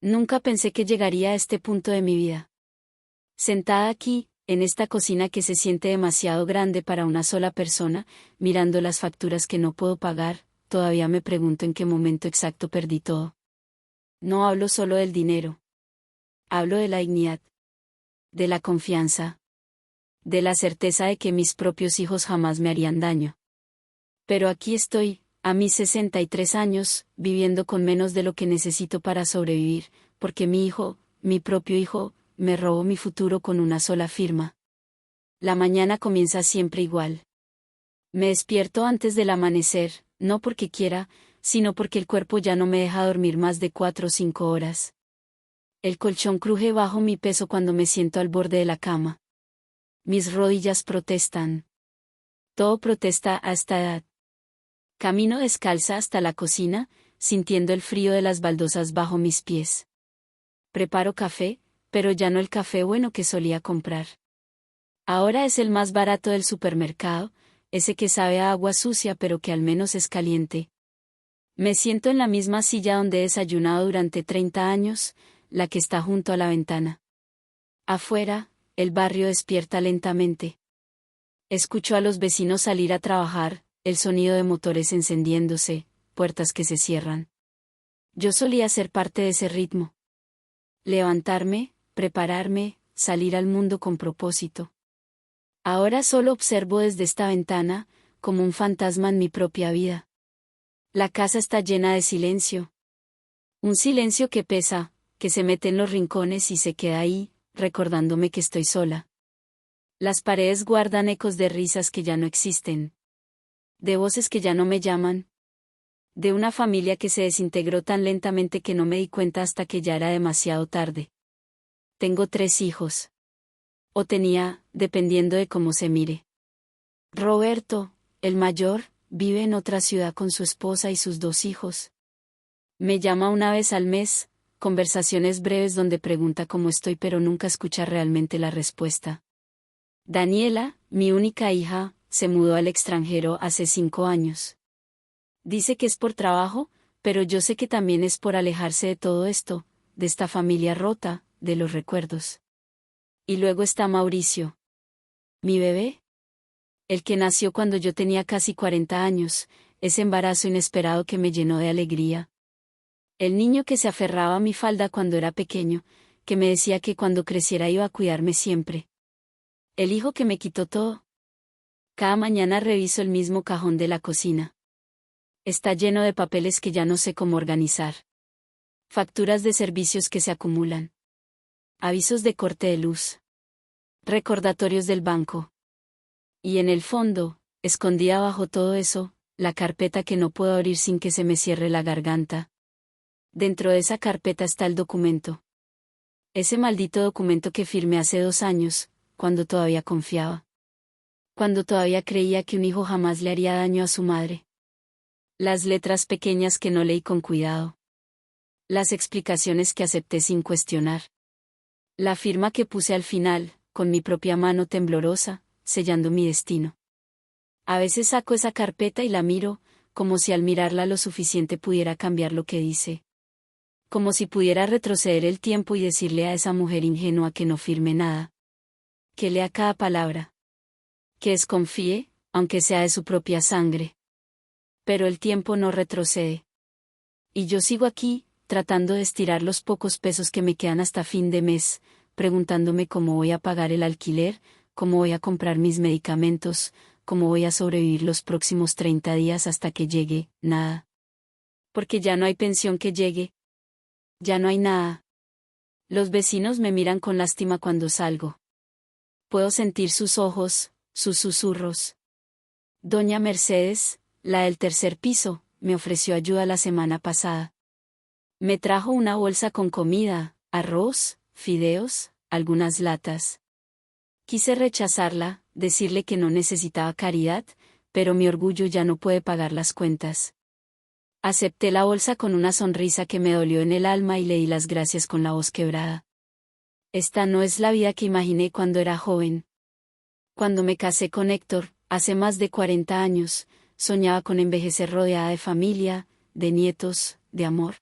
Nunca pensé que llegaría a este punto de mi vida. Sentada aquí, en esta cocina que se siente demasiado grande para una sola persona, mirando las facturas que no puedo pagar, todavía me pregunto en qué momento exacto perdí todo. No hablo solo del dinero. Hablo de la dignidad, de la confianza, de la certeza de que mis propios hijos jamás me harían daño. Pero aquí estoy, a mis 63 años, viviendo con menos de lo que necesito para sobrevivir, porque mi hijo, mi propio hijo, me robó mi futuro con una sola firma. La mañana comienza siempre igual. Me despierto antes del amanecer, no porque quiera, sino porque el cuerpo ya no me deja dormir más de 4 o 5 horas. El colchón cruje bajo mi peso cuando me siento al borde de la cama. Mis rodillas protestan. Todo protesta a esta edad. Camino descalza hasta la cocina, sintiendo el frío de las baldosas bajo mis pies. Preparo café, pero ya no el café bueno que solía comprar. Ahora es el más barato del supermercado, ese que sabe a agua sucia pero que al menos es caliente. Me siento en la misma silla donde he desayunado durante 30 años, la que está junto a la ventana. Afuera, el barrio despierta lentamente. Escucho a los vecinos salir a trabajar, el sonido de motores encendiéndose, puertas que se cierran. Yo solía ser parte de ese ritmo. Levantarme, prepararme, salir al mundo con propósito. Ahora solo observo desde esta ventana, como un fantasma en mi propia vida. La casa está llena de silencio. Un silencio que pesa, que se mete en los rincones y se queda ahí, recordándome que estoy sola. Las paredes guardan ecos de risas que ya no existen. De voces que ya no me llaman. De una familia que se desintegró tan lentamente que no me di cuenta hasta que ya era demasiado tarde. Tengo 3 hijos. O tenía, dependiendo de cómo se mire. Roberto, el mayor, vive en otra ciudad con su esposa y sus 2 hijos. Me llama una vez al mes, conversaciones breves donde pregunta cómo estoy pero nunca escucha realmente la respuesta. Daniela, mi única hija, se mudó al extranjero hace 5 años. Dice que es por trabajo, pero yo sé que también es por alejarse de todo esto, de esta familia rota, de los recuerdos. Y luego está Mauricio. Mi bebé. El que nació cuando yo tenía casi 40 años, ese embarazo inesperado que me llenó de alegría. El niño que se aferraba a mi falda cuando era pequeño, que me decía que cuando creciera iba a cuidarme siempre. El hijo que me quitó todo. Cada mañana reviso el mismo cajón de la cocina. Está lleno de papeles que ya no sé cómo organizar. Facturas de servicios que se acumulan. Avisos de corte de luz. Recordatorios del banco. Y en el fondo, escondida bajo todo eso, la carpeta que no puedo abrir sin que se me cierre la garganta. Dentro de esa carpeta está el documento. Ese maldito documento que firmé hace 2 años, cuando todavía confiaba. Cuando todavía creía que un hijo jamás le haría daño a su madre. Las letras pequeñas que no leí con cuidado. Las explicaciones que acepté sin cuestionar. La firma que puse al final, con mi propia mano temblorosa, sellando mi destino. A veces saco esa carpeta y la miro, como si al mirarla lo suficiente pudiera cambiar lo que dice. Como si pudiera retroceder el tiempo y decirle a esa mujer ingenua que no firme nada. Que lea cada palabra. Que desconfíe, aunque sea de su propia sangre. Pero el tiempo no retrocede. Y yo sigo aquí, tratando de estirar los pocos pesos que me quedan hasta fin de mes, preguntándome cómo voy a pagar el alquiler, cómo voy a comprar mis medicamentos, cómo voy a sobrevivir los próximos 30 días hasta que llegue, nada. Porque ya no hay pensión que llegue. Ya no hay nada. Los vecinos me miran con lástima cuando salgo. Puedo sentir sus ojos, sus susurros. Doña Mercedes, la del tercer piso, me ofreció ayuda la semana pasada. Me trajo una bolsa con comida, arroz, fideos, algunas latas. Quise rechazarla, decirle que no necesitaba caridad, pero mi orgullo ya no puede pagar las cuentas. Acepté la bolsa con una sonrisa que me dolió en el alma y le di las gracias con la voz quebrada. Esta no es la vida que imaginé cuando era joven. Cuando me casé con Héctor, hace más de 40 años, soñaba con envejecer rodeada de familia, de nietos, de amor.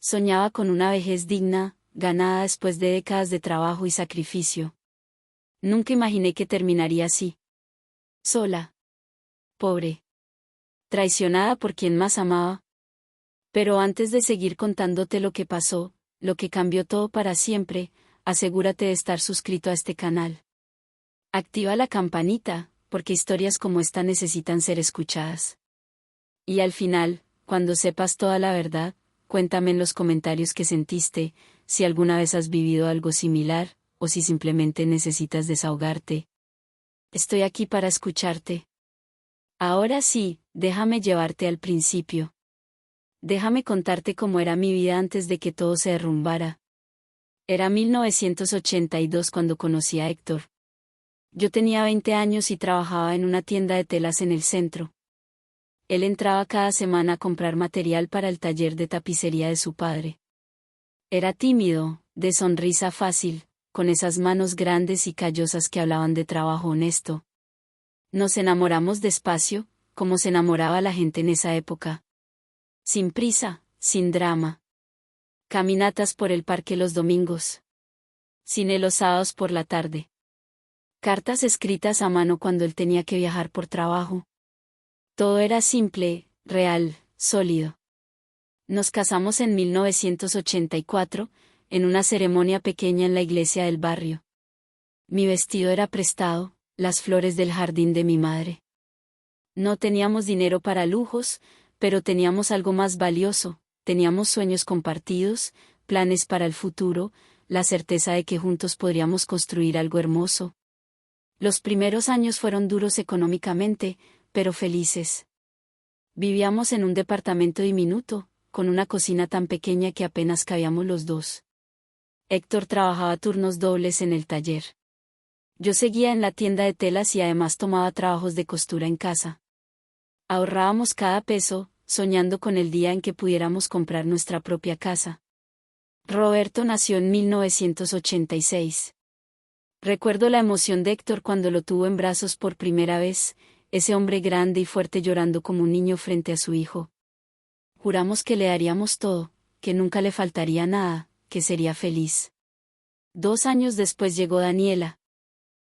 Soñaba con una vejez digna, ganada después de décadas de trabajo y sacrificio. Nunca imaginé que terminaría así. Sola. Pobre. Traicionada por quien más amaba. Pero antes de seguir contándote lo que pasó, lo que cambió todo para siempre, asegúrate de estar suscrito a este canal. Activa la campanita, porque historias como esta necesitan ser escuchadas. Y al final, cuando sepas toda la verdad, cuéntame en los comentarios qué sentiste, si alguna vez has vivido algo similar, o si simplemente necesitas desahogarte. Estoy aquí para escucharte. Ahora sí, déjame llevarte al principio. Déjame contarte cómo era mi vida antes de que todo se derrumbara. Era 1982 cuando conocí a Héctor. Yo tenía 20 años y trabajaba en una tienda de telas en el centro. Él entraba cada semana a comprar material para el taller de tapicería de su padre. Era tímido, de sonrisa fácil, con esas manos grandes y callosas que hablaban de trabajo honesto. Nos enamoramos despacio, como se enamoraba la gente en esa época. Sin prisa, sin drama. Caminatas por el parque los domingos. Cine los sábados por la tarde. Cartas escritas a mano cuando él tenía que viajar por trabajo. Todo era simple, real, sólido. Nos casamos en 1984, en una ceremonia pequeña en la iglesia del barrio. Mi vestido era prestado, las flores del jardín de mi madre. No teníamos dinero para lujos, pero teníamos algo más valioso, teníamos sueños compartidos, planes para el futuro, la certeza de que juntos podríamos construir algo hermoso. Los primeros años fueron duros económicamente, pero felices. Vivíamos en un departamento diminuto, con una cocina tan pequeña que apenas cabíamos los dos. Héctor trabajaba turnos dobles en el taller. Yo seguía en la tienda de telas y además tomaba trabajos de costura en casa. Ahorrábamos cada peso, soñando con el día en que pudiéramos comprar nuestra propia casa. Roberto nació en 1986. Recuerdo la emoción de Héctor cuando lo tuvo en brazos por primera vez, ese hombre grande y fuerte llorando como un niño frente a su hijo. Juramos que le daríamos todo, que nunca le faltaría nada, que sería feliz. 2 años después llegó Daniela.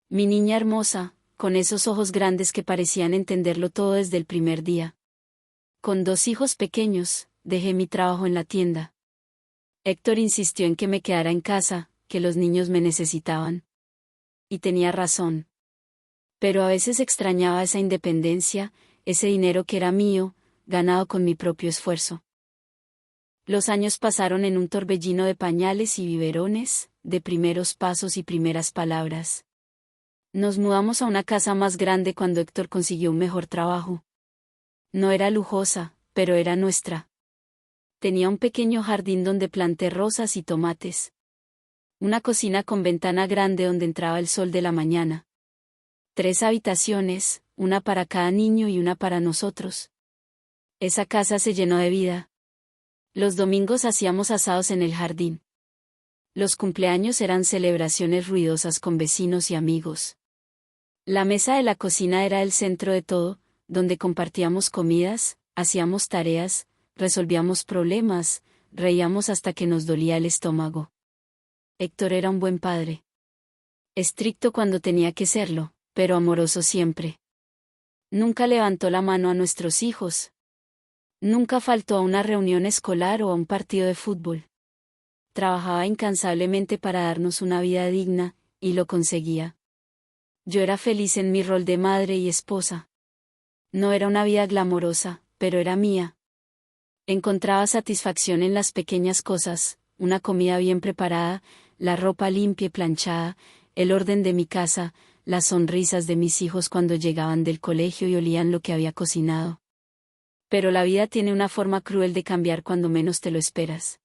Mi niña hermosa, con esos ojos grandes que parecían entenderlo todo desde el primer día. Con 2 hijos pequeños, dejé mi trabajo en la tienda. Héctor insistió en que me quedara en casa, que los niños me necesitaban. Y tenía razón. Pero a veces extrañaba esa independencia, ese dinero que era mío, ganado con mi propio esfuerzo. Los años pasaron en un torbellino de pañales y biberones, de primeros pasos y primeras palabras. Nos mudamos a una casa más grande cuando Héctor consiguió un mejor trabajo. No era lujosa, pero era nuestra. Tenía un pequeño jardín donde planté rosas y tomates. Una cocina con ventana grande donde entraba el sol de la mañana. 3 habitaciones, una para cada niño y una para nosotros. Esa casa se llenó de vida. Los domingos hacíamos asados en el jardín. Los cumpleaños eran celebraciones ruidosas con vecinos y amigos. La mesa de la cocina era el centro de todo, donde compartíamos comidas, hacíamos tareas, resolvíamos problemas, reíamos hasta que nos dolía el estómago. Héctor era un buen padre. Estricto cuando tenía que serlo, pero amoroso siempre. Nunca levantó la mano a nuestros hijos. Nunca faltó a una reunión escolar o a un partido de fútbol. Trabajaba incansablemente para darnos una vida digna, y lo conseguía. Yo era feliz en mi rol de madre y esposa. No era una vida glamorosa, pero era mía. Encontraba satisfacción en las pequeñas cosas, una comida bien preparada, la ropa limpia y planchada, el orden de mi casa, las sonrisas de mis hijos cuando llegaban del colegio y olían lo que había cocinado. Pero la vida tiene una forma cruel de cambiar cuando menos te lo esperas.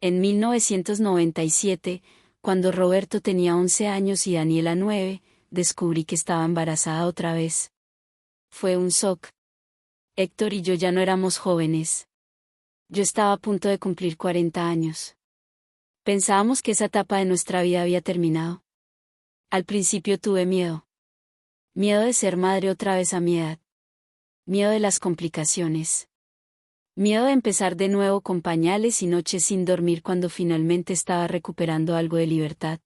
En 1997, cuando Roberto tenía 11 años y Daniela 9, descubrí que estaba embarazada otra vez. Fue un shock. Héctor y yo ya no éramos jóvenes. Yo estaba a punto de cumplir 40 años. Pensábamos que esa etapa de nuestra vida había terminado. Al principio tuve miedo. Miedo de ser madre otra vez a mi edad. Miedo de las complicaciones. Miedo de empezar de nuevo con pañales y noches sin dormir cuando finalmente estaba recuperando algo de libertad.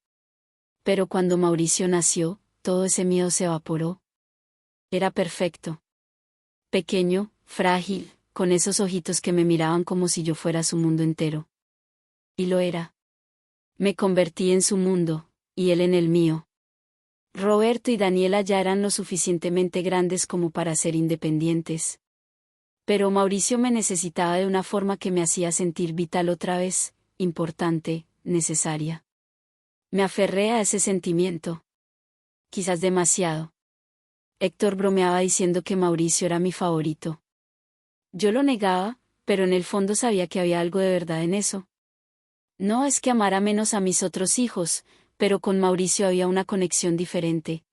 Pero cuando Mauricio nació, todo ese miedo se evaporó. Era perfecto. Pequeño, frágil, con esos ojitos que me miraban como si yo fuera su mundo entero. Y lo era. Me convertí en su mundo, y él en el mío. Roberto y Daniela ya eran lo suficientemente grandes como para ser independientes. Pero Mauricio me necesitaba de una forma que me hacía sentir vital otra vez, importante, necesaria. Me aferré a ese sentimiento. Quizás demasiado. Héctor bromeaba diciendo que Mauricio era mi favorito. Yo lo negaba, pero en el fondo sabía que había algo de verdad en eso. No es que amara menos a mis otros hijos, pero con Mauricio había una conexión diferente.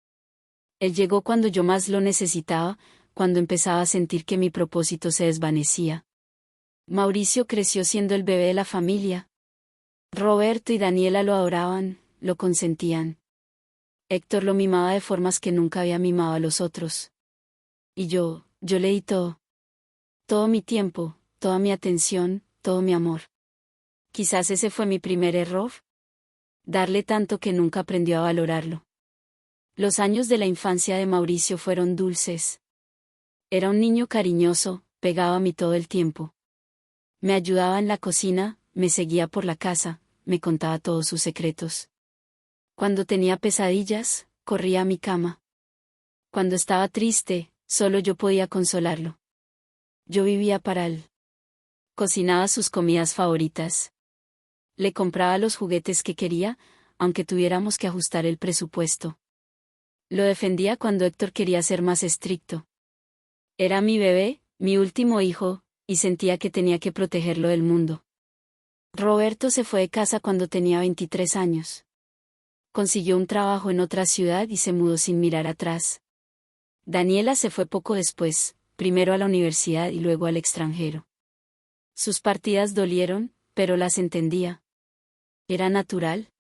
Él llegó cuando yo más lo necesitaba, cuando empezaba a sentir que mi propósito se desvanecía. Mauricio creció siendo el bebé de la familia. Roberto y Daniela lo adoraban, lo consentían. Héctor lo mimaba de formas que nunca había mimado a los otros. Y yo le di todo. Todo mi tiempo, toda mi atención, todo mi amor. Quizás ese fue mi primer error. Darle tanto que nunca aprendió a valorarlo. Los años de la infancia de Mauricio fueron dulces. Era un niño cariñoso, pegado a mí todo el tiempo. Me ayudaba en la cocina, me seguía por la casa, me contaba todos sus secretos. Cuando tenía pesadillas, corría a mi cama. Cuando estaba triste, solo yo podía consolarlo. Yo vivía para él. Cocinaba sus comidas favoritas. Le compraba los juguetes que quería, aunque tuviéramos que ajustar el presupuesto. Lo defendía cuando Héctor quería ser más estricto. Era mi bebé, mi último hijo, y sentía que tenía que protegerlo del mundo. Roberto se fue de casa cuando tenía 23 años. Consiguió un trabajo en otra ciudad y se mudó sin mirar atrás. Daniela se fue poco después, primero a la universidad y luego al extranjero. Sus partidas dolieron, pero las entendía. Era natural.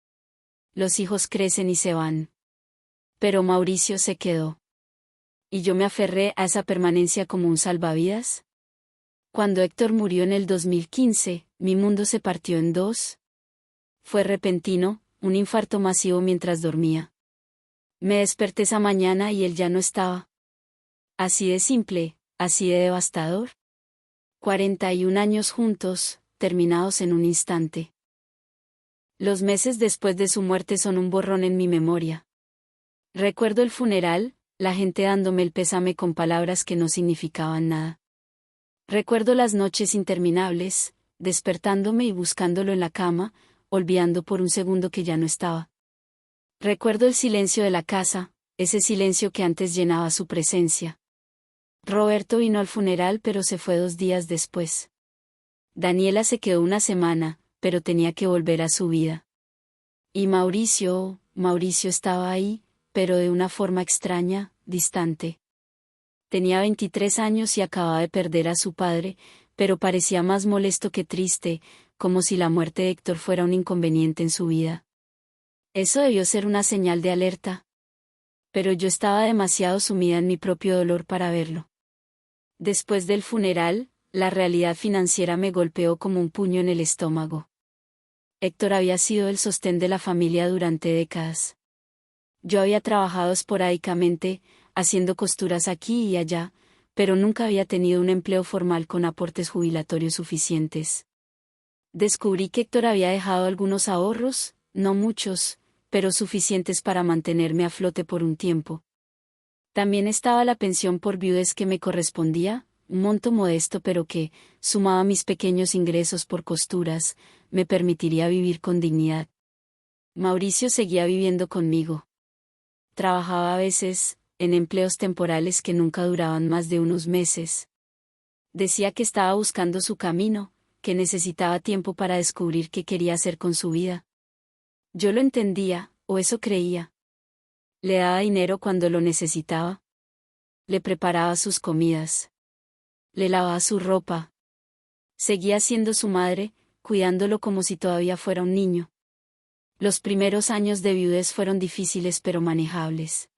Los hijos crecen y se van. Pero Mauricio se quedó. Y yo me aferré a esa permanencia como un salvavidas. Cuando Héctor murió en el 2015, mi mundo se partió en dos. Fue repentino, un infarto masivo mientras dormía. Me desperté esa mañana y él ya no estaba. Así de simple, así de devastador. 41 años juntos, terminados en un instante. Los meses después de su muerte son un borrón en mi memoria. Recuerdo el funeral, la gente dándome el pésame con palabras que no significaban nada. Recuerdo las noches interminables, despertándome y buscándolo en la cama, olvidando por un segundo que ya no estaba. Recuerdo el silencio de la casa, ese silencio que antes llenaba su presencia. Roberto vino al funeral pero se fue 2 días después. Daniela se quedó una semana, pero tenía que volver a su vida. Y Mauricio estaba ahí, pero de una forma extraña, distante. Tenía 23 años y acababa de perder a su padre, pero parecía más molesto que triste, como si la muerte de Héctor fuera un inconveniente en su vida. Eso debió ser una señal de alerta. Pero yo estaba demasiado sumida en mi propio dolor para verlo. Después del funeral, la realidad financiera me golpeó como un puño en el estómago. Héctor había sido el sostén de la familia durante décadas. Yo había trabajado esporádicamente, haciendo costuras aquí y allá, pero nunca había tenido un empleo formal con aportes jubilatorios suficientes. Descubrí que Héctor había dejado algunos ahorros, no muchos, pero suficientes para mantenerme a flote por un tiempo. También estaba la pensión por viudez que me correspondía, un monto modesto pero que, sumado a mis pequeños ingresos por costuras, me permitiría vivir con dignidad. Mauricio seguía viviendo conmigo. Trabajaba a veces, en empleos temporales que nunca duraban más de unos meses. Decía que estaba buscando su camino, que necesitaba tiempo para descubrir qué quería hacer con su vida. Yo lo entendía, o eso creía. Le daba dinero cuando lo necesitaba. Le preparaba sus comidas. Le lavaba su ropa. Seguía siendo su madre, cuidándolo como si todavía fuera un niño. Los primeros años de viudez fueron difíciles pero manejables.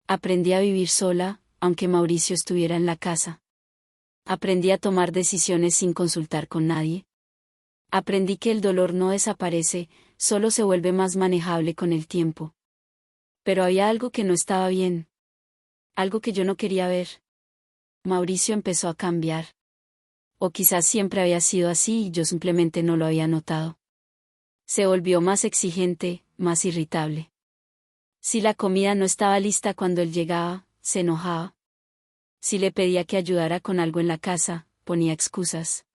Aprendí a vivir sola, aunque Mauricio estuviera en la casa. Aprendí a tomar decisiones sin consultar con nadie. Aprendí que el dolor no desaparece, solo se vuelve más manejable con el tiempo. Pero había algo que no estaba bien. Algo que yo no quería ver. Mauricio empezó a cambiar. O quizás siempre había sido así y yo simplemente no lo había notado. Se volvió más exigente, más irritable. Si la comida no estaba lista cuando él llegaba, se enojaba. Si le pedía que ayudara con algo en la casa, ponía excusas.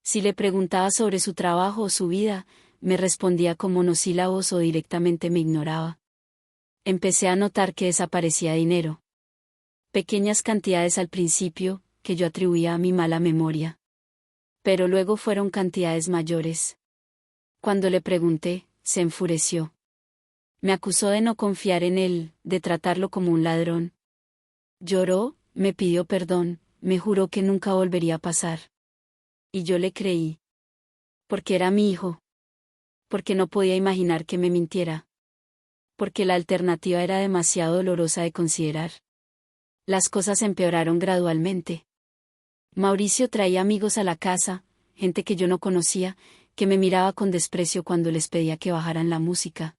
Si le preguntaba sobre su trabajo o su vida, me respondía con monosílabos o directamente me ignoraba. Empecé a notar que desaparecía dinero. Pequeñas cantidades al principio, que yo atribuía a mi mala memoria. Pero luego fueron cantidades mayores. Cuando le pregunté, se enfureció. Me acusó de no confiar en él, de tratarlo como un ladrón. Lloró, me pidió perdón, me juró que nunca volvería a pasar. Y yo le creí. Porque era mi hijo. Porque no podía imaginar que me mintiera. Porque la alternativa era demasiado dolorosa de considerar. Las cosas empeoraron gradualmente. Mauricio traía amigos a la casa, gente que yo no conocía, que me miraba con desprecio cuando les pedía que bajaran la música.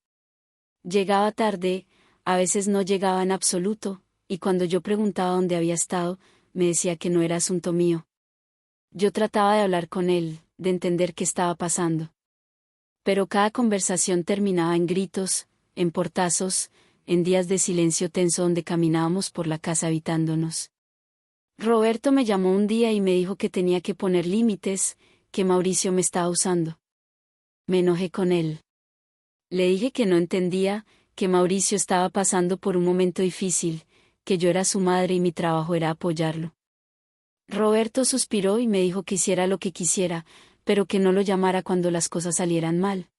Llegaba tarde, a veces no llegaba en absoluto, y cuando yo preguntaba dónde había estado, me decía que no era asunto mío. Yo trataba de hablar con él, de entender qué estaba pasando. Pero cada conversación terminaba en gritos, en portazos, en días de silencio tenso donde caminábamos por la casa evitándonos. Roberto me llamó un día y me dijo que tenía que poner límites, que Mauricio me estaba usando. Me enojé con él. Le dije que no entendía, que Mauricio estaba pasando por un momento difícil, que yo era su madre y mi trabajo era apoyarlo. Roberto suspiró y me dijo que hiciera lo que quisiera, pero que no lo llamara cuando las cosas salieran mal.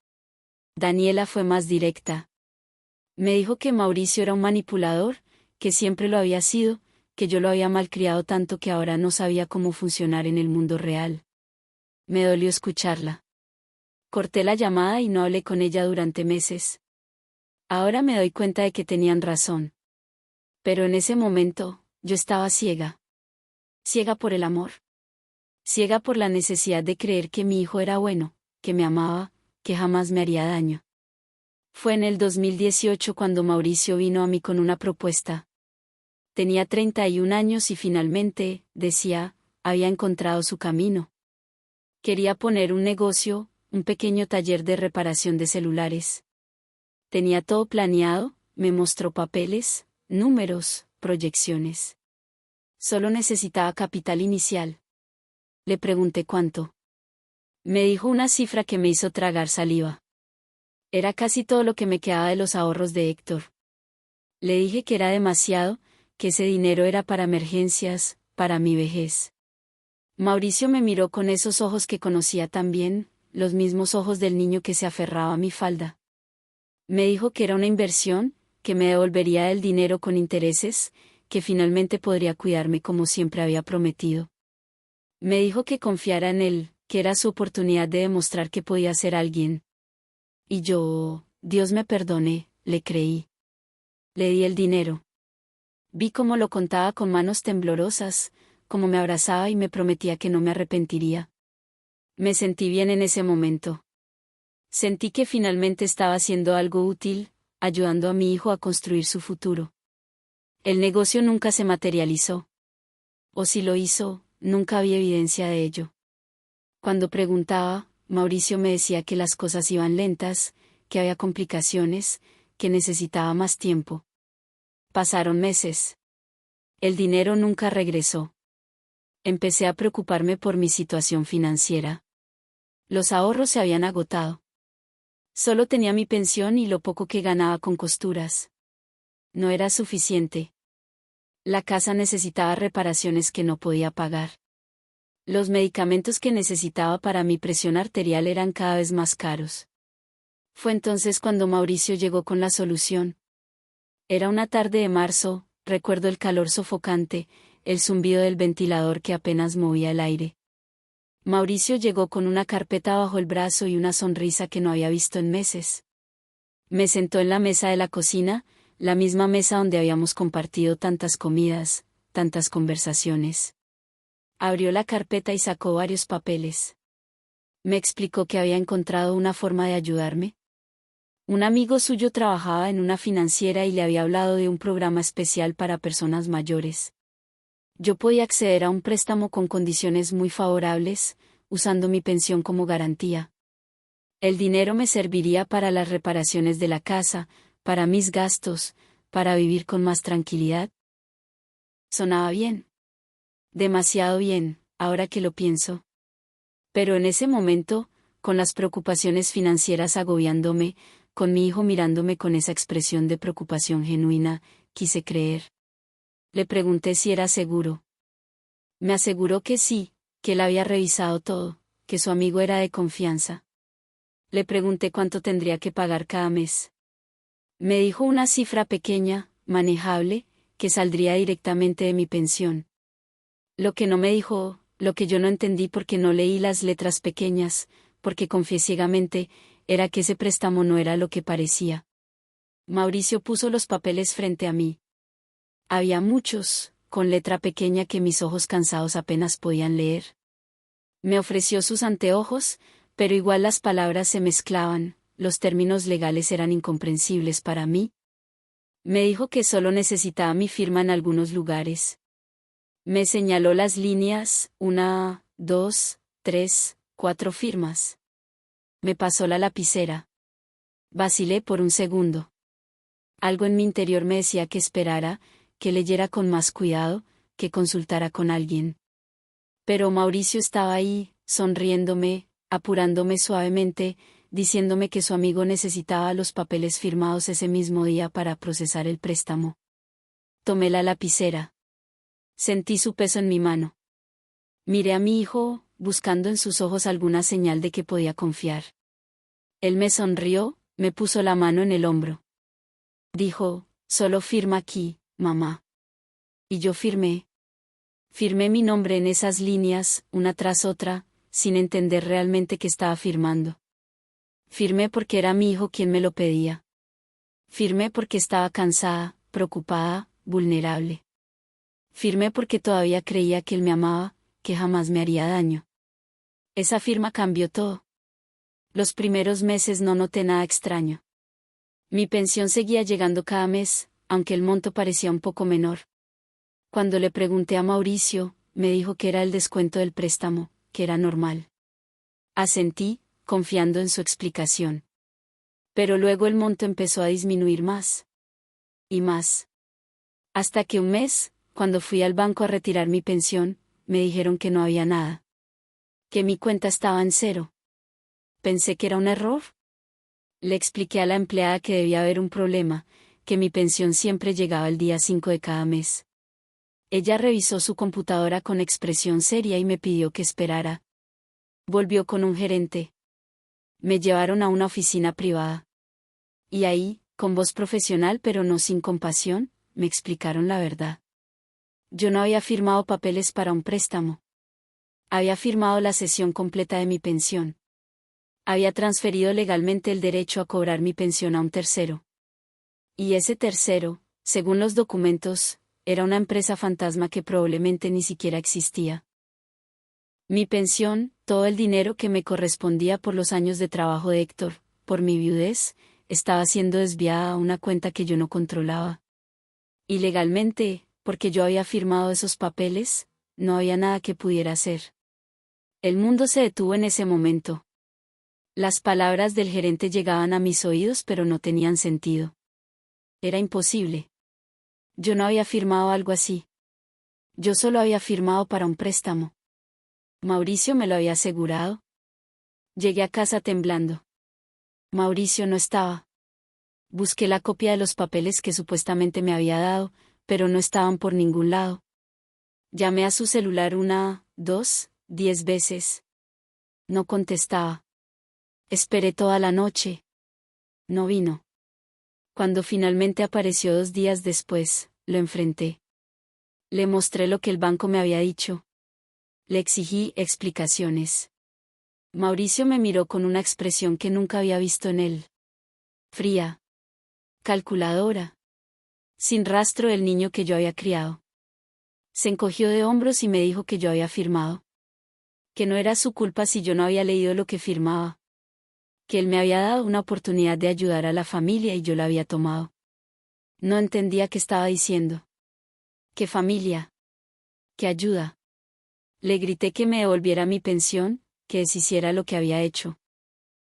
Daniela fue más directa. Me dijo que Mauricio era un manipulador, que siempre lo había sido, que yo lo había malcriado tanto que ahora no sabía cómo funcionar en el mundo real. Me dolió escucharla. Corté la llamada y no hablé con ella durante meses. Ahora me doy cuenta de que tenían razón. Pero en ese momento, yo estaba ciega. Ciega por el amor. Ciega por la necesidad de creer que mi hijo era bueno, que me amaba, que jamás me haría daño. Fue en el 2018 cuando Mauricio vino a mí con una propuesta. Tenía 31 años y finalmente, decía, había encontrado su camino. Quería poner un negocio, un pequeño taller de reparación de celulares. Tenía todo planeado, me mostró papeles, números, proyecciones. Solo necesitaba capital inicial. Le pregunté cuánto. Me dijo una cifra que me hizo tragar saliva. Era casi todo lo que me quedaba de los ahorros de Héctor. Le dije que era demasiado, que ese dinero era para emergencias, para mi vejez. Mauricio me miró con esos ojos que conocía tan bien, los mismos ojos del niño que se aferraba a mi falda. Me dijo que era una inversión, que me devolvería el dinero con intereses, que finalmente podría cuidarme como siempre había prometido. Me dijo que confiara en él, que era su oportunidad de demostrar que podía ser alguien. Y yo, Dios me perdone, le creí. Le di el dinero. Vi cómo lo contaba con manos temblorosas, cómo me abrazaba y me prometía que no me arrepentiría. Me sentí bien en ese momento. Sentí que finalmente estaba haciendo algo útil, ayudando a mi hijo a construir su futuro. El negocio nunca se materializó. O si lo hizo, nunca había evidencia de ello. Cuando preguntaba, Mauricio me decía que las cosas iban lentas, que había complicaciones, que necesitaba más tiempo. Pasaron meses. El dinero nunca regresó. Empecé a preocuparme por mi situación financiera. Los ahorros se habían agotado. Solo tenía mi pensión y lo poco que ganaba con costuras. No era suficiente. La casa necesitaba reparaciones que no podía pagar. Los medicamentos que necesitaba para mi presión arterial eran cada vez más caros. Fue entonces cuando Mauricio llegó con la solución. Era una tarde de marzo, recuerdo el calor sofocante, el zumbido del ventilador que apenas movía el aire. Mauricio llegó con una carpeta bajo el brazo y una sonrisa que no había visto en meses. Me sentó en la mesa de la cocina, la misma mesa donde habíamos compartido tantas comidas, tantas conversaciones. Abrió la carpeta y sacó varios papeles. Me explicó que había encontrado una forma de ayudarme. Un amigo suyo trabajaba en una financiera y le había hablado de un programa especial para personas mayores. Yo podía acceder a un préstamo con condiciones muy favorables, usando mi pensión como garantía. El dinero me serviría para las reparaciones de la casa, para mis gastos, para vivir con más tranquilidad. Sonaba bien. Demasiado bien, ahora que lo pienso. Pero en ese momento, con las preocupaciones financieras agobiándome, con mi hijo mirándome con esa expresión de preocupación genuina, quise creer. Le pregunté si era seguro. Me aseguró que sí, que él había revisado todo, que su amigo era de confianza. Le pregunté cuánto tendría que pagar cada mes. Me dijo una cifra pequeña, manejable, que saldría directamente de mi pensión. Lo que no me dijo, lo que yo no entendí porque no leí las letras pequeñas, porque confié ciegamente, era que ese préstamo no era lo que parecía. Mauricio puso los papeles frente a mí. Había muchos, con letra pequeña que mis ojos cansados apenas podían leer. Me ofreció sus anteojos, pero igual las palabras se mezclaban, los términos legales eran incomprensibles para mí. Me dijo que solo necesitaba mi firma en algunos lugares. Me señaló las líneas, 1, 2, 3, 4 firmas. Me pasó la lapicera. Vacilé por un segundo. Algo en mi interior me decía que esperara, que leyera con más cuidado, que consultara con alguien. Pero Mauricio estaba ahí, sonriéndome, apurándome suavemente, diciéndome que su amigo necesitaba los papeles firmados ese mismo día para procesar el préstamo. Tomé la lapicera. Sentí su peso en mi mano. Miré a mi hijo, buscando en sus ojos alguna señal de que podía confiar. Él me sonrió, me puso la mano en el hombro. Dijo, solo firma aquí, mamá. Y yo firmé. Firmé mi nombre en esas líneas, una tras otra, sin entender realmente qué estaba firmando. Firmé porque era mi hijo quien me lo pedía. Firmé porque estaba cansada, preocupada, vulnerable. Firmé porque todavía creía que él me amaba, que jamás me haría daño. Esa firma cambió todo. Los primeros meses no noté nada extraño. Mi pensión seguía llegando cada mes, aunque el monto parecía un poco menor. Cuando le pregunté a Mauricio, me dijo que era el descuento del préstamo, que era normal. Asentí, confiando en su explicación. Pero luego el monto empezó a disminuir más. Y más. Hasta que un mes, cuando fui al banco a retirar mi pensión, me dijeron que no había nada. Que mi cuenta estaba en cero. Pensé que era un error. Le expliqué a la empleada que debía haber un problema, que mi pensión siempre llegaba el día 5 de cada mes. Ella revisó su computadora con expresión seria y me pidió que esperara. Volvió con un gerente. Me llevaron a una oficina privada. Y ahí, con voz profesional pero no sin compasión, me explicaron la verdad. Yo no había firmado papeles para un préstamo. Había firmado la cesión completa de mi pensión. Había transferido legalmente el derecho a cobrar mi pensión a un tercero. Y ese tercero, según los documentos, era una empresa fantasma que probablemente ni siquiera existía. Mi pensión, todo el dinero que me correspondía por los años de trabajo de Héctor, por mi viudez, estaba siendo desviada a una cuenta que yo no controlaba. Y legalmente, porque yo había firmado esos papeles, no había nada que pudiera hacer. El mundo se detuvo en ese momento. Las palabras del gerente llegaban a mis oídos pero no tenían sentido. Era imposible. Yo no había firmado algo así. Yo solo había firmado para un préstamo. Mauricio me lo había asegurado. Llegué a casa temblando. Mauricio no estaba. Busqué la copia de los papeles que supuestamente me había dado, pero no estaban por ningún lado. Llamé a su celular 1, 2, 10 veces. No contestaba. Esperé toda la noche. No vino. Cuando finalmente apareció 2 días después, lo enfrenté. Le mostré lo que el banco me había dicho. Le exigí explicaciones. Mauricio me miró con una expresión que nunca había visto en él. Fría. Calculadora. Sin rastro del niño que yo había criado. Se encogió de hombros y me dijo que yo había firmado. Que no era su culpa si yo no había leído lo que firmaba. Que él me había dado una oportunidad de ayudar a la familia y yo la había tomado. No entendía qué estaba diciendo. ¿Qué familia? ¿Qué ayuda? Le grité que me devolviera mi pensión, que deshiciera lo que había hecho.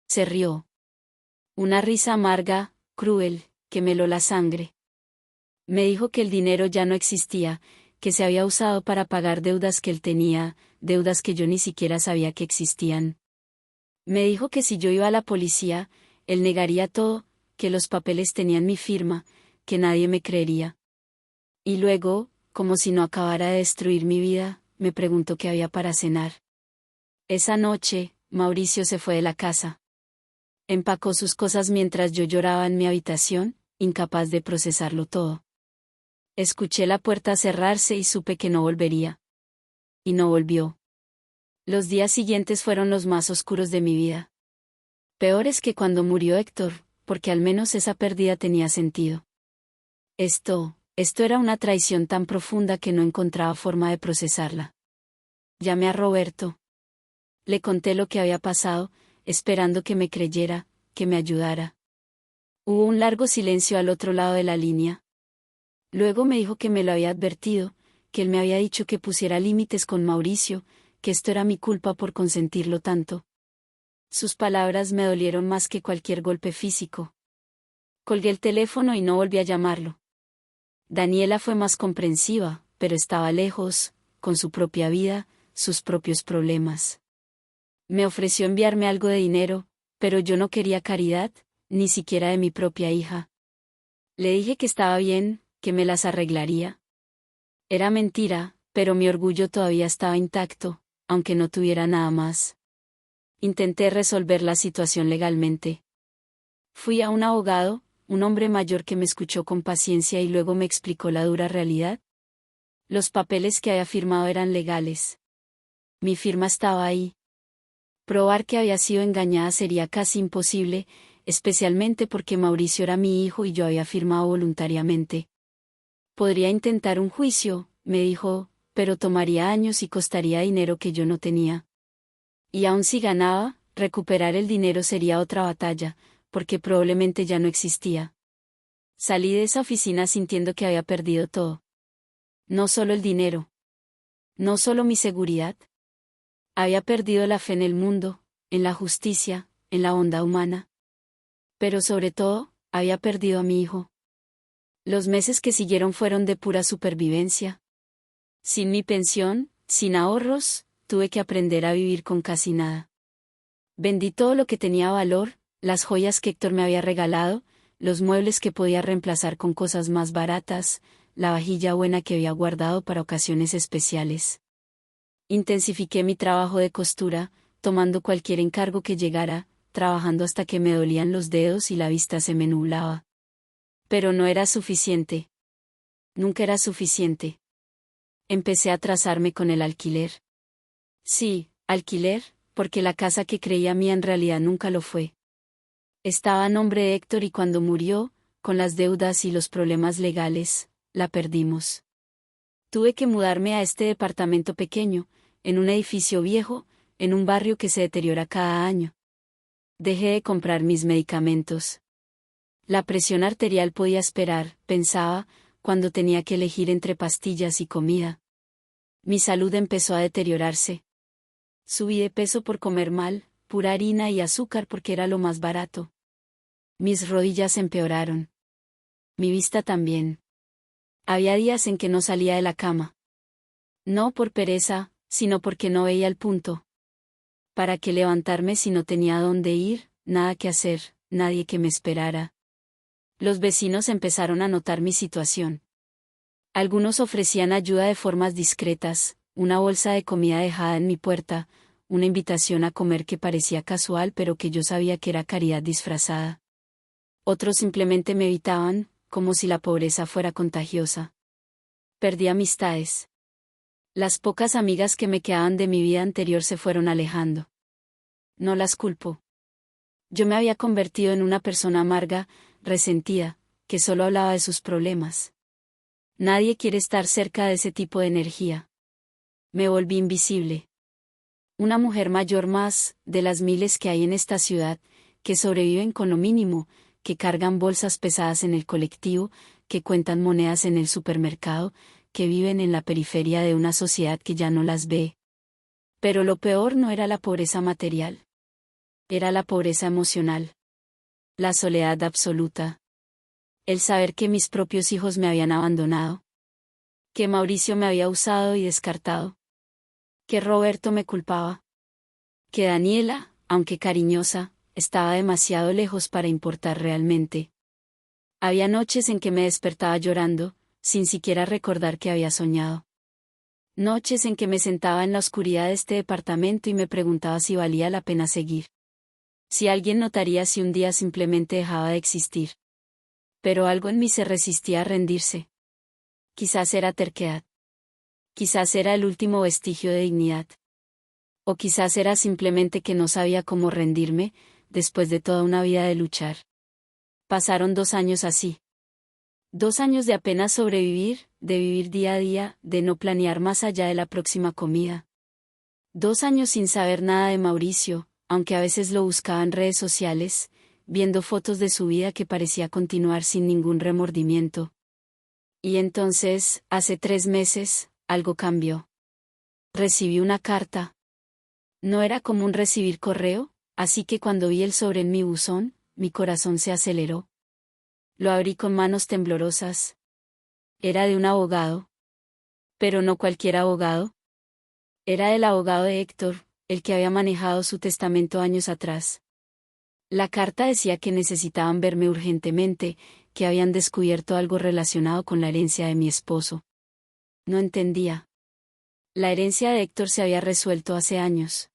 Se rió. Una risa amarga, cruel, que me heló la sangre. Me dijo que el dinero ya no existía, que se había usado para pagar deudas que él tenía, deudas que yo ni siquiera sabía que existían. Me dijo que si yo iba a la policía, él negaría todo, que los papeles tenían mi firma, que nadie me creería. Y luego, como si no acabara de destruir mi vida, me preguntó qué había para cenar. Esa noche, Mauricio se fue de la casa. Empacó sus cosas mientras yo lloraba en mi habitación, incapaz de procesarlo todo. Escuché la puerta cerrarse y supe que no volvería. Y no volvió. Los días siguientes fueron los más oscuros de mi vida. Peores que cuando murió Héctor, porque al menos esa pérdida tenía sentido. Esto era una traición tan profunda que no encontraba forma de procesarla. Llamé a Roberto. Le conté lo que había pasado, esperando que me creyera, que me ayudara. Hubo un largo silencio al otro lado de la línea. Luego me dijo que me lo había advertido, que él me había dicho que pusiera límites con Mauricio, que esto era mi culpa por consentirlo tanto. Sus palabras me dolieron más que cualquier golpe físico. Colgué el teléfono y no volví a llamarlo. Daniela fue más comprensiva, pero estaba lejos, con su propia vida, sus propios problemas. Me ofreció enviarme algo de dinero, pero yo no quería caridad, ni siquiera de mi propia hija. Le dije que estaba bien, que me las arreglaría. Era mentira, pero mi orgullo todavía estaba intacto, aunque no tuviera nada más. Intenté resolver la situación legalmente. Fui a un abogado, un hombre mayor que me escuchó con paciencia y luego me explicó la dura realidad. Los papeles que había firmado eran legales. Mi firma estaba ahí. Probar que había sido engañada sería casi imposible, especialmente porque Mauricio era mi hijo y yo había firmado voluntariamente. Podría intentar un juicio, me dijo, pero tomaría años y costaría dinero que yo no tenía. Y aun si ganaba, recuperar el dinero sería otra batalla, porque probablemente ya no existía. Salí de esa oficina sintiendo que había perdido todo. No solo el dinero. No solo mi seguridad. Había perdido la fe en el mundo, en la justicia, en la bondad humana. Pero sobre todo, había perdido a mi hijo. Los meses que siguieron fueron de pura supervivencia. Sin mi pensión, sin ahorros, tuve que aprender a vivir con casi nada. Vendí todo lo que tenía valor, las joyas que Héctor me había regalado, los muebles que podía reemplazar con cosas más baratas, la vajilla buena que había guardado para ocasiones especiales. Intensifiqué mi trabajo de costura, tomando cualquier encargo que llegara, trabajando hasta que me dolían los dedos y la vista se me nublaba. Pero no era suficiente. Nunca era suficiente. Empecé a atrasarme con el alquiler. Sí, alquiler, porque la casa que creía mía en realidad nunca lo fue. Estaba a nombre de Héctor y cuando murió, con las deudas y los problemas legales, la perdimos. Tuve que mudarme a este departamento pequeño, en un edificio viejo, en un barrio que se deteriora cada año. Dejé de comprar mis medicamentos. La presión arterial podía esperar, pensaba, cuando tenía que elegir entre pastillas y comida. Mi salud empezó a deteriorarse. Subí de peso por comer mal, pura harina y azúcar porque era lo más barato. Mis rodillas empeoraron. Mi vista también. Había días en que no salía de la cama. No por pereza, sino porque no veía el punto. ¿Para qué levantarme si no tenía dónde ir, nada que hacer, nadie que me esperara? Los vecinos empezaron a notar mi situación. Algunos ofrecían ayuda de formas discretas, una bolsa de comida dejada en mi puerta, una invitación a comer que parecía casual pero que yo sabía que era caridad disfrazada. Otros simplemente me evitaban, como si la pobreza fuera contagiosa. Perdí amistades. Las pocas amigas que me quedaban de mi vida anterior se fueron alejando. No las culpo. Yo me había convertido en una persona amarga, resentida, que solo hablaba de sus problemas. Nadie quiere estar cerca de ese tipo de energía. Me volví invisible. Una mujer mayor más, de las miles que hay en esta ciudad, que sobreviven con lo mínimo, que cargan bolsas pesadas en el colectivo, que cuentan monedas en el supermercado, que viven en la periferia de una sociedad que ya no las ve. Pero lo peor no era la pobreza material. Era la pobreza emocional. La soledad absoluta. El saber que mis propios hijos me habían abandonado. Que Mauricio me había usado y descartado. Que Roberto me culpaba. Que Daniela, aunque cariñosa, estaba demasiado lejos para importar realmente. Había noches en que me despertaba llorando, sin siquiera recordar que había soñado. Noches en que me sentaba en la oscuridad de este departamento y me preguntaba si valía la pena seguir. Si alguien notaría si un día simplemente dejaba de existir. Pero algo en mí se resistía a rendirse. Quizás era terquedad. Quizás era el último vestigio de dignidad. O quizás era simplemente que no sabía cómo rendirme, después de toda una vida de luchar. Pasaron 2 años así. 2 años de apenas sobrevivir, de vivir día a día, de no planear más allá de la próxima comida. 2 años sin saber nada de Mauricio, aunque a veces lo buscaba en redes sociales, viendo fotos de su vida que parecía continuar sin ningún remordimiento. Y entonces, hace 3 meses, algo cambió. Recibí una carta. No era común recibir correo, así que cuando vi el sobre en mi buzón, mi corazón se aceleró. Lo abrí con manos temblorosas. Era de un abogado. Pero no cualquier abogado. Era el abogado de Héctor, el que había manejado su testamento años atrás. La carta decía que necesitaban verme urgentemente, que habían descubierto algo relacionado con la herencia de mi esposo. No entendía. La herencia de Héctor se había resuelto hace años.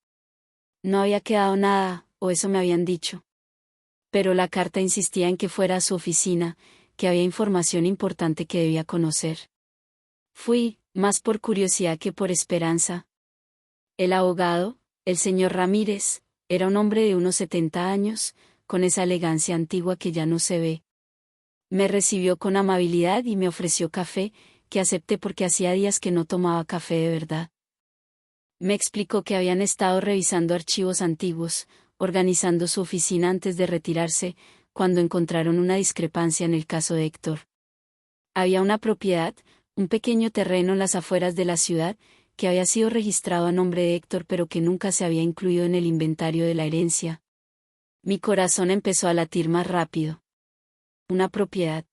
No había quedado nada, o eso me habían dicho. Pero la carta insistía en que fuera a su oficina, que había información importante que debía conocer. Fui, más por curiosidad que por esperanza. El abogado, el señor Ramírez, era un hombre de unos 70 años, con esa elegancia antigua que ya no se ve. Me recibió con amabilidad y me ofreció café, que acepté porque hacía días que no tomaba café de verdad. Me explicó que habían estado revisando archivos antiguos, organizando su oficina antes de retirarse, cuando encontraron una discrepancia en el caso de Héctor. Había una propiedad, un pequeño terreno en las afueras de la ciudad, que había sido registrado a nombre de Héctor pero que nunca se había incluido en el inventario de la herencia. Mi corazón empezó a latir más rápido. Una propiedad.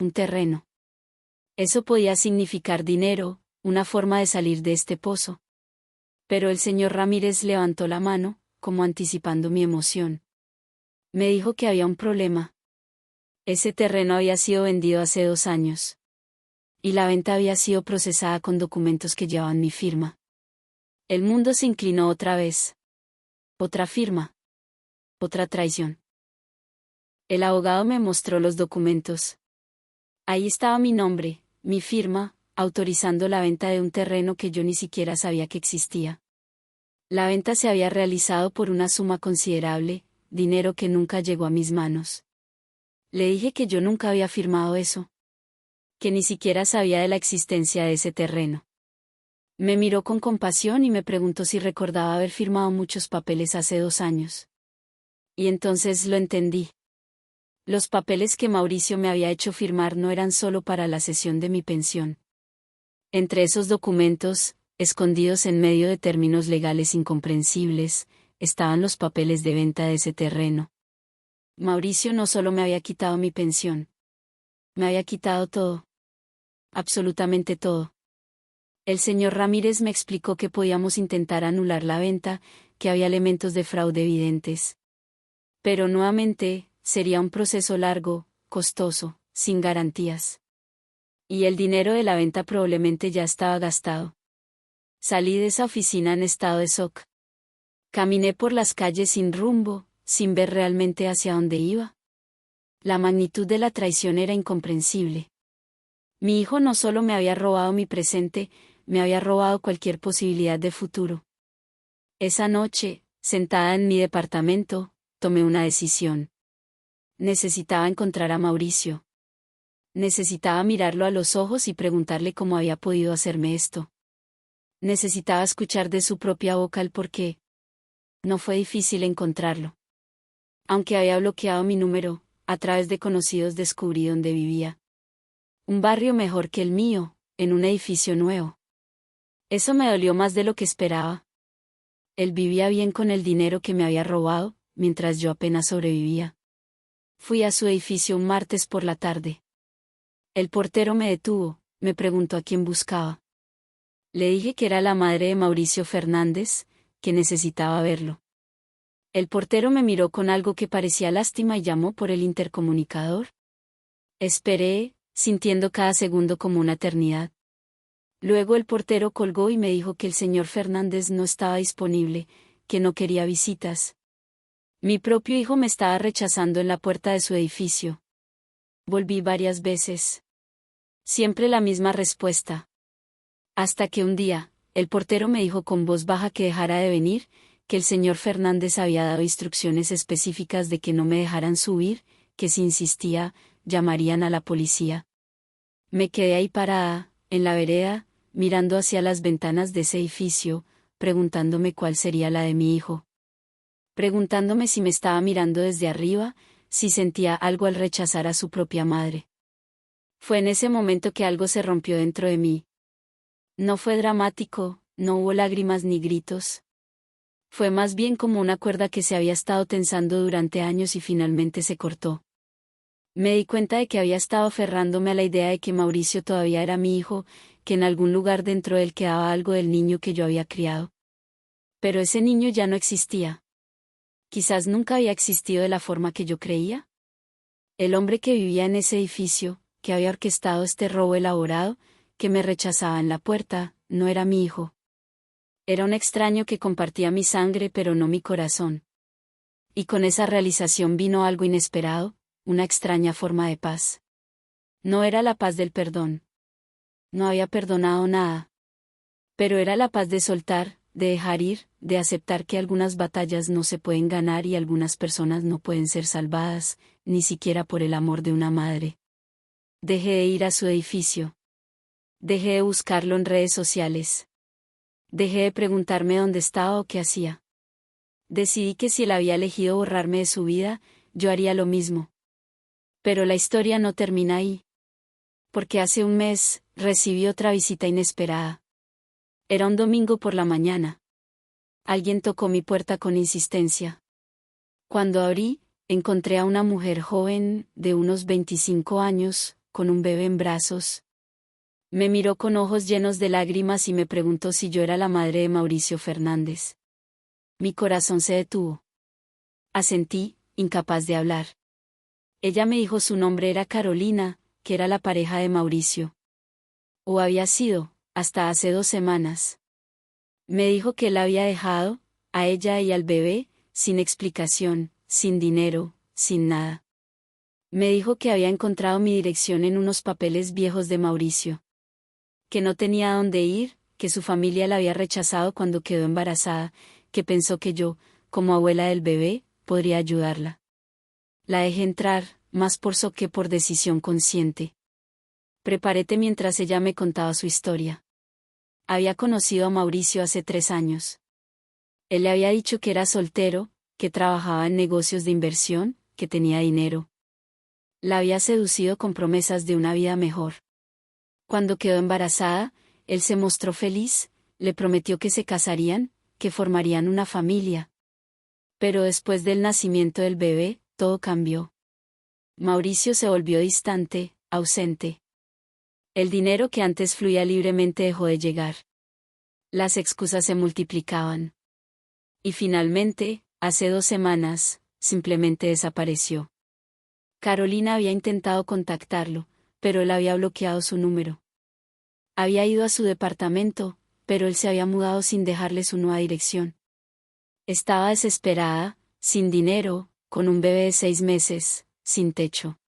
Un terreno. Eso podía significar dinero, una forma de salir de este pozo. Pero el señor Ramírez levantó la mano, como anticipando mi emoción. Me dijo que había un problema. Ese terreno había sido vendido hace 2 años. Y la venta había sido procesada con documentos que llevaban mi firma. El mundo se inclinó otra vez. Otra firma. Otra traición. El abogado me mostró los documentos. Ahí estaba mi nombre, mi firma, autorizando la venta de un terreno que yo ni siquiera sabía que existía. La venta se había realizado por una suma considerable, dinero que nunca llegó a mis manos. Le dije que yo nunca había firmado eso. Que ni siquiera sabía de la existencia de ese terreno. Me miró con compasión y me preguntó si recordaba haber firmado muchos papeles hace 2 años. Y entonces lo entendí. Los papeles que Mauricio me había hecho firmar no eran solo para la cesión de mi pensión. Entre esos documentos, escondidos en medio de términos legales incomprensibles, estaban los papeles de venta de ese terreno. Mauricio no solo me había quitado mi pensión. Me había quitado todo. Absolutamente todo. El señor Ramírez me explicó que podíamos intentar anular la venta, que había elementos de fraude evidentes. Pero nuevamente, sería un proceso largo, costoso, sin garantías. Y el dinero de la venta probablemente ya estaba gastado. Salí de esa oficina en estado de shock. Caminé por las calles sin rumbo, sin ver realmente hacia dónde iba. La magnitud de la traición era incomprensible. Mi hijo no solo me había robado mi presente, me había robado cualquier posibilidad de futuro. Esa noche, sentada en mi departamento, tomé una decisión. Necesitaba encontrar a Mauricio. Necesitaba mirarlo a los ojos y preguntarle cómo había podido hacerme esto. Necesitaba escuchar de su propia boca el porqué. No fue difícil encontrarlo. Aunque había bloqueado mi número, a través de conocidos descubrí dónde vivía. Un barrio mejor que el mío, en un edificio nuevo. Eso me dolió más de lo que esperaba. Él vivía bien con el dinero que me había robado, mientras yo apenas sobrevivía. Fui a su edificio un martes por la tarde. El portero me detuvo, me preguntó a quién buscaba. Le dije que era la madre de Mauricio Fernández, que necesitaba verlo. El portero me miró con algo que parecía lástima y llamó por el intercomunicador. Esperé, sintiendo cada segundo como una eternidad. Luego el portero colgó y me dijo que el señor Fernández no estaba disponible, que no quería visitas. Mi propio hijo me estaba rechazando en la puerta de su edificio. Volví varias veces. Siempre la misma respuesta. Hasta que un día, el portero me dijo con voz baja que dejara de venir, que el señor Fernández había dado instrucciones específicas de que no me dejaran subir, que si insistía, llamarían a la policía. Me quedé ahí parada, en la vereda, mirando hacia las ventanas de ese edificio, preguntándome cuál sería la de mi hijo. Preguntándome si me estaba mirando desde arriba, si sentía algo al rechazar a su propia madre. Fue en ese momento que algo se rompió dentro de mí. No fue dramático, no hubo lágrimas ni gritos. Fue más bien como una cuerda que se había estado tensando durante años y finalmente se cortó. Me di cuenta de que había estado aferrándome a la idea de que Mauricio todavía era mi hijo, que en algún lugar dentro de él quedaba algo del niño que yo había criado. Pero ese niño ya no existía. Quizás nunca había existido de la forma que yo creía. El hombre que vivía en ese edificio, que había orquestado este robo elaborado, que me rechazaba en la puerta, no era mi hijo. Era un extraño que compartía mi sangre pero no mi corazón. Y con esa realización vino algo inesperado, una extraña forma de paz. No era la paz del perdón. No había perdonado nada. Pero era la paz de soltar, de dejar ir, de aceptar que algunas batallas no se pueden ganar y algunas personas no pueden ser salvadas, ni siquiera por el amor de una madre. Dejé de ir a su edificio. Dejé de buscarlo en redes sociales. Dejé de preguntarme dónde estaba o qué hacía. Decidí que si él había elegido borrarme de su vida, yo haría lo mismo. Pero la historia no termina ahí. Porque hace un mes, recibí otra visita inesperada. Era un domingo por la mañana. Alguien tocó mi puerta con insistencia. Cuando abrí, encontré a una mujer joven, de unos 25 años, con un bebé en brazos. Me miró con ojos llenos de lágrimas y me preguntó si yo era la madre de Mauricio Fernández. Mi corazón se detuvo. Asentí, incapaz de hablar. Ella me dijo su nombre era Carolina, que era la pareja de Mauricio. O había sido, hasta hace 2 semanas. Me dijo que él había dejado, a ella y al bebé, sin explicación, sin dinero, sin nada. Me dijo que había encontrado mi dirección en unos papeles viejos de Mauricio. Que no tenía a dónde ir, que su familia la había rechazado cuando quedó embarazada, que pensó que yo, como abuela del bebé, podría ayudarla. La dejé entrar, más por que por decisión consciente. Preparé té mientras ella me contaba su historia. Había conocido a Mauricio hace 3 años. Él le había dicho que era soltero, que trabajaba en negocios de inversión, que tenía dinero. La había seducido con promesas de una vida mejor. Cuando quedó embarazada, él se mostró feliz, le prometió que se casarían, que formarían una familia. Pero después del nacimiento del bebé, todo cambió. Mauricio se volvió distante, ausente. El dinero que antes fluía libremente dejó de llegar. Las excusas se multiplicaban. Y finalmente, hace 2 semanas, simplemente desapareció. Carolina había intentado contactarlo, pero él había bloqueado su número. Había ido a su departamento, pero él se había mudado sin dejarle su nueva dirección. Estaba desesperada, sin dinero, con un bebé de 6 meses, sin techo.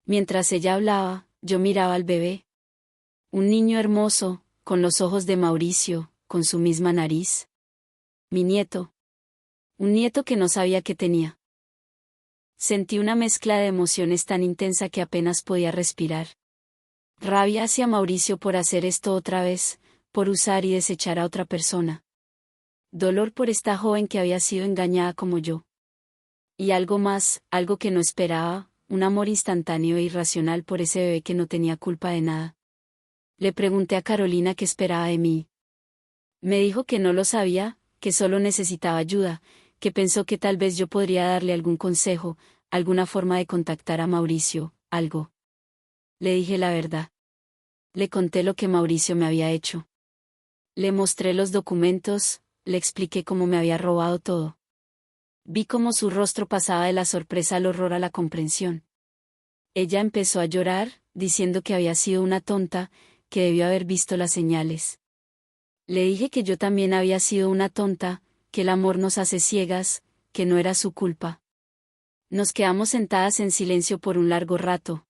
Mientras ella hablaba, yo miraba al bebé. Un niño hermoso, con los ojos de Mauricio, con su misma nariz. Mi nieto. Un nieto que no sabía que tenía. Sentí una mezcla de emociones tan intensa que apenas podía respirar. Rabia hacia Mauricio por hacer esto otra vez, por usar y desechar a otra persona. Dolor por esta joven que había sido engañada como yo. Y algo más, algo que no esperaba, un amor instantáneo e irracional por ese bebé que no tenía culpa de nada. Le pregunté a Carolina qué esperaba de mí. Me dijo que no lo sabía, que solo necesitaba ayuda, que pensó que tal vez yo podría darle algún consejo, alguna forma de contactar a Mauricio, algo. Le dije la verdad. Le conté lo que Mauricio me había hecho. Le mostré los documentos, le expliqué cómo me había robado todo. Vi cómo su rostro pasaba de la sorpresa al horror a la comprensión. Ella empezó a llorar, diciendo que había sido una tonta, que debió haber visto las señales. Le dije que yo también había sido una tonta, que el amor nos hace ciegas, que no era su culpa. Nos quedamos sentadas en silencio por un largo rato.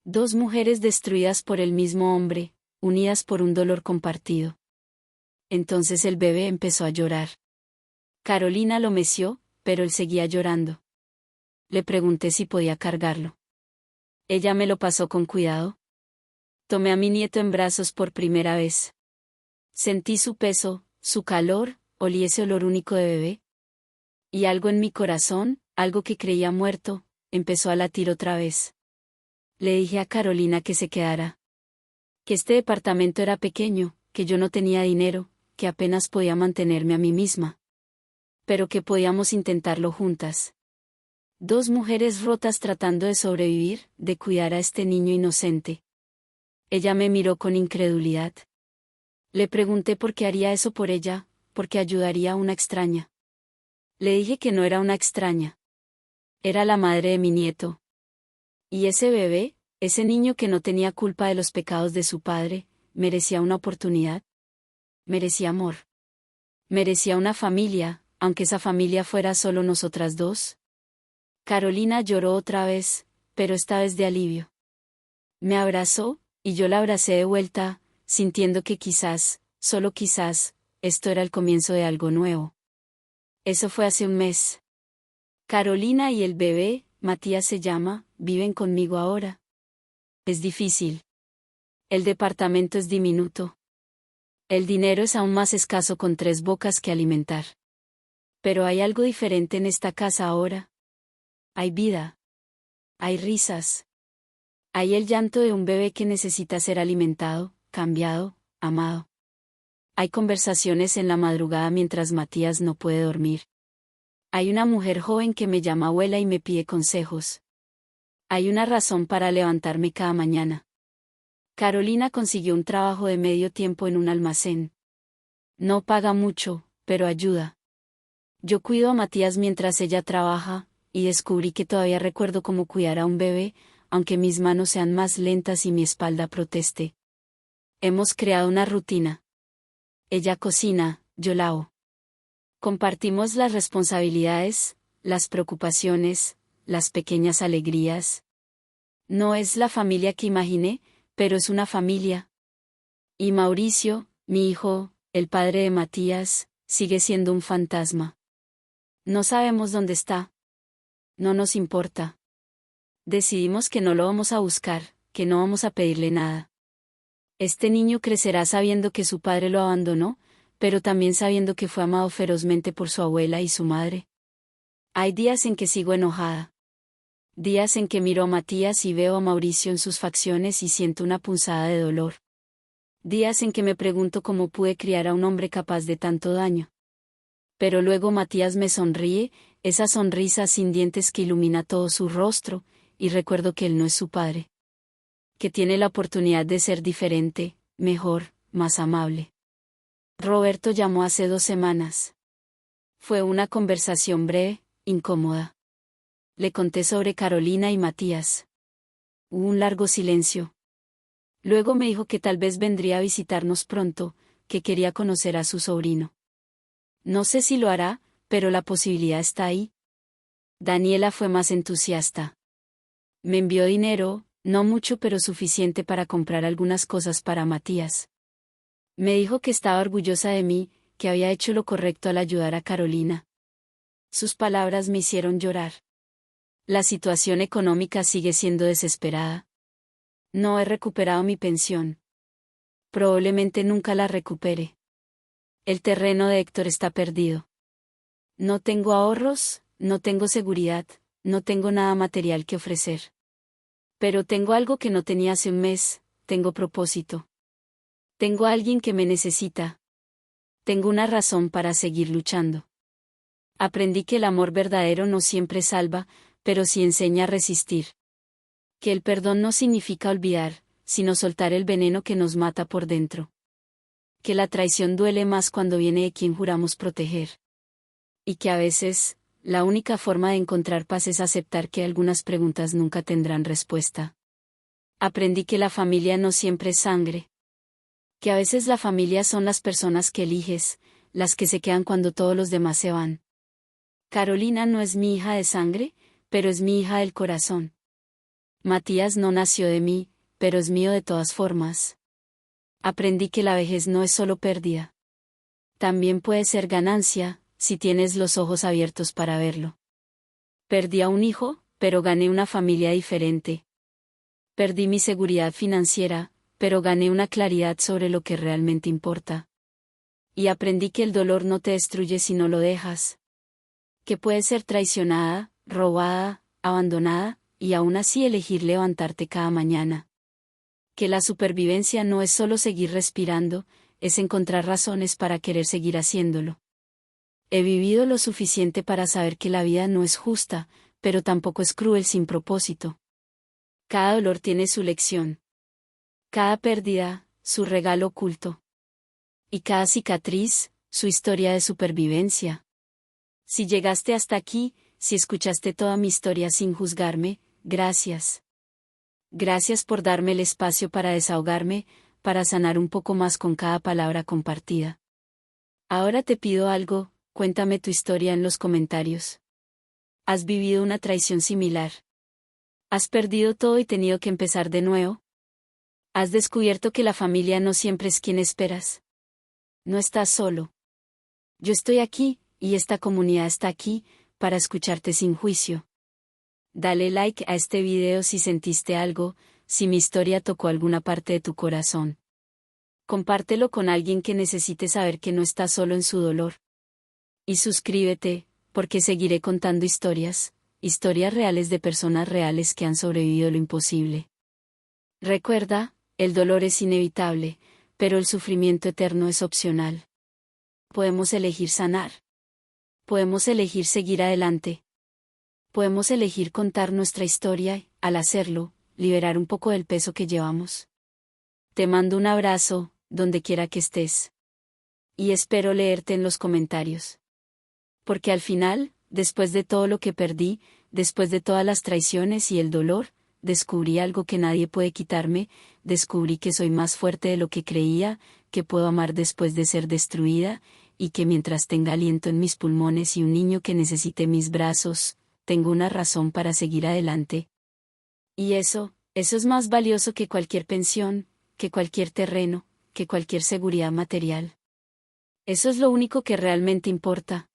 Dos mujeres destruidas por el mismo hombre, unidas por un dolor compartido. Entonces el bebé empezó a llorar. Carolina lo meció, pero él seguía llorando. Le pregunté si podía cargarlo. Ella me lo pasó con cuidado. Tomé a mi nieto en brazos por primera vez. Sentí su peso, su calor, olí ese olor único de bebé. Y algo en mi corazón, algo que creía muerto, empezó a latir otra vez. Le dije a Carolina que se quedara. Que este departamento era pequeño, que yo no tenía dinero, que apenas podía mantenerme a mí misma. Pero que podíamos intentarlo juntas. Dos mujeres rotas tratando de sobrevivir, de cuidar a este niño inocente. Ella me miró con incredulidad. Le pregunté por qué haría eso por ella, por qué ayudaría a una extraña. Le dije que no era una extraña. Era la madre de mi nieto. Y ese bebé, ese niño que no tenía culpa de los pecados de su padre, merecía una oportunidad. Merecía amor. Merecía una familia, aunque esa familia fuera solo nosotras dos. Carolina lloró otra vez, pero esta vez de alivio. Me abrazó, y yo la abracé de vuelta, sintiendo que quizás, solo quizás, esto era el comienzo de algo nuevo. Eso fue hace un mes. Carolina y el bebé, Matías se llama, viven conmigo ahora. Es difícil. El departamento es diminuto. El dinero es aún más escaso con 3 bocas que alimentar. Pero hay algo diferente en esta casa ahora. Hay vida. Hay risas. Hay el llanto de un bebé que necesita ser alimentado, cambiado, amado. Hay conversaciones en la madrugada mientras Matías no puede dormir. Hay una mujer joven que me llama abuela y me pide consejos. Hay una razón para levantarme cada mañana. Carolina consiguió un trabajo de medio tiempo en un almacén. No paga mucho, pero ayuda. Yo cuido a Matías mientras ella trabaja, y descubrí que todavía recuerdo cómo cuidar a un bebé, aunque mis manos sean más lentas y mi espalda proteste. Hemos creado una rutina. Ella cocina, yo lavo. Compartimos las responsabilidades, las preocupaciones, las pequeñas alegrías. No es la familia que imaginé, pero es una familia. Y Mauricio, mi hijo, el padre de Matías, sigue siendo un fantasma. No sabemos dónde está. No nos importa. Decidimos que no lo vamos a buscar, que no vamos a pedirle nada. Este niño crecerá sabiendo que su padre lo abandonó, pero también sabiendo que fue amado ferozmente por su abuela y su madre. Hay días en que sigo enojada. Días en que miro a Matías y veo a Mauricio en sus facciones y siento una punzada de dolor. Días en que me pregunto cómo pude criar a un hombre capaz de tanto daño. Pero luego Matías me sonríe, esa sonrisa sin dientes que ilumina todo su rostro, y recuerdo que él no es su padre. Que tiene la oportunidad de ser diferente, mejor, más amable. Roberto llamó hace 2 semanas. Fue una conversación breve, incómoda. Le conté sobre Carolina y Matías. Hubo un largo silencio. Luego me dijo que tal vez vendría a visitarnos pronto, que quería conocer a su sobrino. No sé si lo hará, pero la posibilidad está ahí. Daniela fue más entusiasta. Me envió dinero, no mucho pero suficiente para comprar algunas cosas para Matías. Me dijo que estaba orgullosa de mí, que había hecho lo correcto al ayudar a Carolina. Sus palabras me hicieron llorar. La situación económica sigue siendo desesperada. No he recuperado mi pensión. Probablemente nunca la recupere. El terreno de Héctor está perdido. No tengo ahorros, no tengo seguridad, no tengo nada material que ofrecer. Pero tengo algo que no tenía hace un mes, tengo propósito. Tengo a alguien que me necesita. Tengo una razón para seguir luchando. Aprendí que el amor verdadero no siempre salva, pero sí enseña a resistir. Que el perdón no significa olvidar, sino soltar el veneno que nos mata por dentro. Que la traición duele más cuando viene de quien juramos proteger. Y que a veces, la única forma de encontrar paz es aceptar que algunas preguntas nunca tendrán respuesta. Aprendí que la familia no siempre es sangre. Que a veces la familia son las personas que eliges, las que se quedan cuando todos los demás se van. Carolina no es mi hija de sangre, pero es mi hija del corazón. Matías no nació de mí, pero es mío de todas formas. Aprendí que la vejez no es solo pérdida. También puede ser ganancia, si tienes los ojos abiertos para verlo. Perdí a un hijo, pero gané una familia diferente. Perdí mi seguridad financiera, pero gané una claridad sobre lo que realmente importa. Y aprendí que el dolor no te destruye si no lo dejas. Que puedes ser traicionada, robada, abandonada, y aún así elegir levantarte cada mañana. Que la supervivencia no es solo seguir respirando, es encontrar razones para querer seguir haciéndolo. He vivido lo suficiente para saber que la vida no es justa, pero tampoco es cruel sin propósito. Cada dolor tiene su lección. Cada pérdida, su regalo oculto. Y cada cicatriz, su historia de supervivencia. Si llegaste hasta aquí, si escuchaste toda mi historia sin juzgarme, gracias. Gracias por darme el espacio para desahogarme, para sanar un poco más con cada palabra compartida. Ahora te pido algo, cuéntame tu historia en los comentarios. ¿Has vivido una traición similar? ¿Has perdido todo y tenido que empezar de nuevo? ¿Has descubierto que la familia no siempre es quien esperas? No estás solo. Yo estoy aquí, y esta comunidad está aquí, para escucharte sin juicio. Dale like a este video si sentiste algo, si mi historia tocó alguna parte de tu corazón. Compártelo con alguien que necesite saber que no está solo en su dolor. Y suscríbete, porque seguiré contando historias reales de personas reales que han sobrevivido lo imposible. Recuerda, el dolor es inevitable, pero el sufrimiento eterno es opcional. Podemos elegir sanar. Podemos elegir seguir adelante. Podemos elegir contar nuestra historia y, al hacerlo, liberar un poco del peso que llevamos. Te mando un abrazo, donde quiera que estés. Y espero leerte en los comentarios. Porque al final, después de todo lo que perdí, después de todas las traiciones y el dolor, descubrí algo que nadie puede quitarme, descubrí que soy más fuerte de lo que creía, que puedo amar después de ser destruida, y que mientras tenga aliento en mis pulmones y un niño que necesite mis brazos, tengo una razón para seguir adelante. Y eso es más valioso que cualquier pensión, que cualquier terreno, que cualquier seguridad material. Eso es lo único que realmente importa.